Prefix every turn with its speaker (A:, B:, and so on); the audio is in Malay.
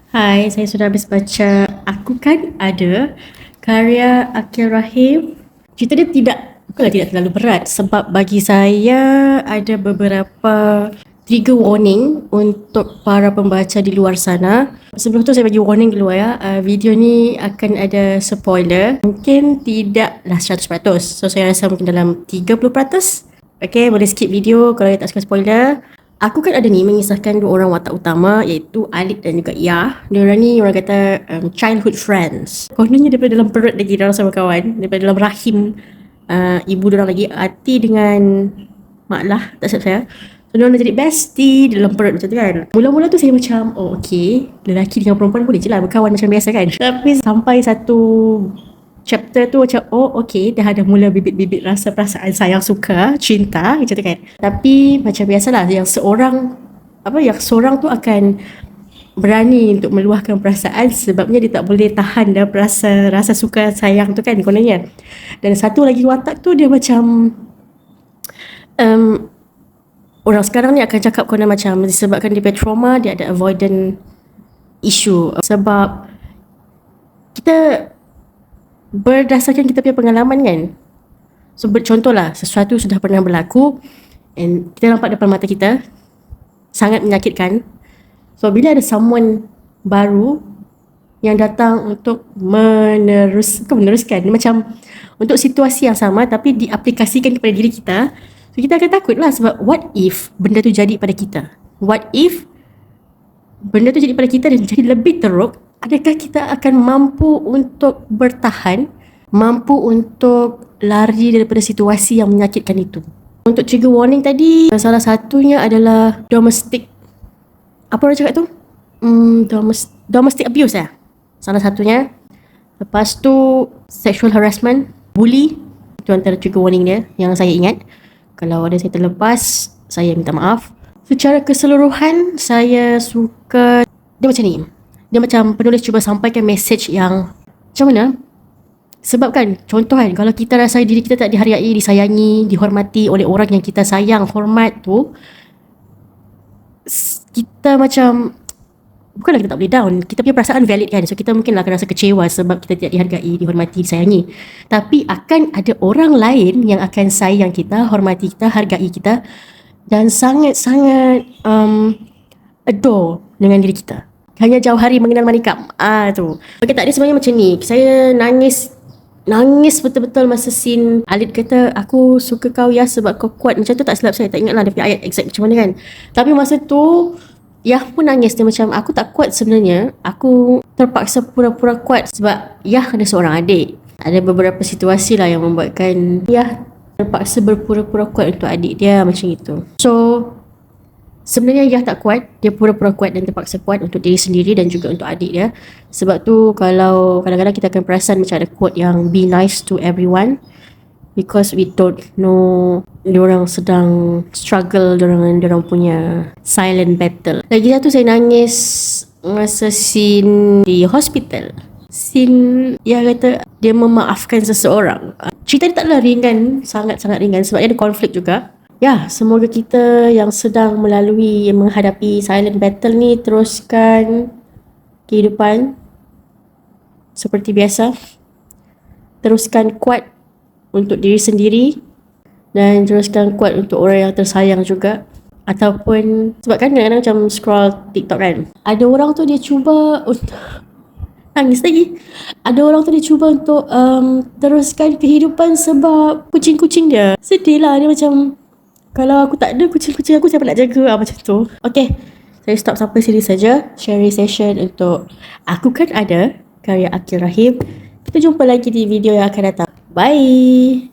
A: Hai, saya sudah habis baca Aku Kan Ada, karya Akil Rahim. Cerita dia bukanlah tidak terlalu berat, sebab bagi saya ada beberapa trigger warning untuk para pembaca di luar sana. Sebelum tu saya bagi warning dulu ya, video ni akan ada spoiler. Mungkin tidaklah 100%, so saya rasa mungkin dalam 30%. Okay, boleh skip video kalau tak suka spoiler. Aku Kan Ada ni mengisahkan dua orang watak utama, iaitu Alik dan juga Yah. Diorang ni orang kata childhood friends. Kononnya daripada dalam perut lagi diorang sama kawan, daripada dalam rahim ibu diorang lagi. Ati dengan Mak Lah, tak silap saya. So diorang dah jadi bestie dalam perut macam tu kan. Mula-mula tu saya macam, oh okay, lelaki dengan perempuan boleh je lah berkawan macam biasa kan. Tapi sampai satu chapter tu macam, oh okay, dah ada mula bibit-bibit rasa perasaan sayang, suka, cinta macam tu kan. Tapi macam biasalah, yang seorang tu akan berani untuk meluahkan perasaan sebabnya dia tak boleh tahan dah rasa suka sayang tu kan kononnya. Dan satu lagi watak tu dia macam orang sekarang ni akan cakap konon macam disebabkan dia punya trauma, dia ada avoidant issue. Sebab kita berdasarkan kita punya pengalaman kan. So contohlah, sesuatu sudah pernah berlaku and kita nampak depan mata kita, sangat menyakitkan. So bila ada someone baru yang datang untuk meneruskan, macam untuk situasi yang sama tapi diaplikasikan kepada diri kita, so kita akan takut lah. Sebab what if benda tu jadi pada kita? What if benda tu jadi pada kita dan jadi lebih teruk? Adakah kita akan mampu untuk bertahan, mampu untuk lari daripada situasi yang menyakitkan itu? Untuk trigger warning tadi, salah satunya adalah domestic, apa orang cakap tu? Domestic abuse lah, salah satunya. Lepas tu sexual harassment, bully. Itu antara trigger warning dia yang saya ingat. Kalau ada saya terlepas, saya minta maaf. Secara keseluruhan, saya suka dia macam ni. Dia macam penulis cuba sampaikan message yang macam mana? Sebab kan, contoh kan, kalau kita rasa diri kita tak dihargai, disayangi, dihormati oleh orang yang kita sayang, hormat tu, kita macam, bukanlah kita tak boleh down, kita punya perasaan valid kan. So kita mungkin akan rasa kecewa sebab kita tidak dihargai, dihormati, disayangi. Tapi akan ada orang lain yang akan sayang kita, hormati kita, hargai kita dan sangat-sangat adore dengan diri kita. Hanya jauh hari mengenal manikam. Tu. Okay, tak, dia sebenarnya macam ni. Saya nangis betul-betul masa scene Alit kata, aku suka kau ya sebab kau kuat. Macam tu tak silap saya. Tak ingat lah dia punya ayat exact macam mana kan. Tapi masa tu, Yah pun nangis. Dia macam, aku tak kuat sebenarnya. Aku terpaksa pura-pura kuat sebab Yah ada seorang adik. Ada beberapa situasi lah yang membuatkan Yah terpaksa berpura-pura kuat untuk adik dia macam itu. So, sebenarnya Yah tak kuat, dia pura-pura kuat dan terpaksa kuat untuk diri sendiri dan juga untuk adik dia. Sebab tu kalau kadang-kadang kita akan perasan macam ada quote yang be nice to everyone because we don't know diorang sedang struggle, diorang punya silent battle. Lagi satu saya nangis masa scene di hospital. Scene yang kata dia memaafkan seseorang. Cerita dia taklah ringan, sangat-sangat ringan sebab dia ada konflik juga. Ya, semoga kita yang sedang menghadapi silent battle ni teruskan kehidupan seperti biasa. Teruskan kuat untuk diri sendiri dan teruskan kuat untuk orang yang tersayang juga. Ataupun, sebab kan kadang-kadang macam scroll TikTok kan, ada orang tu dia cuba nangis lagi. Ada orang tu dia cuba untuk teruskan kehidupan sebab kucing-kucing dia. Sedih lah, dia macam, kalau aku tak ada kucing-kucing aku, siapa nak jaga? Macam tu. Okay, saya stop sampai sini saja sharing session untuk Aku Kan Ada, karya Akil Rahim. Kita jumpa lagi di video yang akan datang. Bye.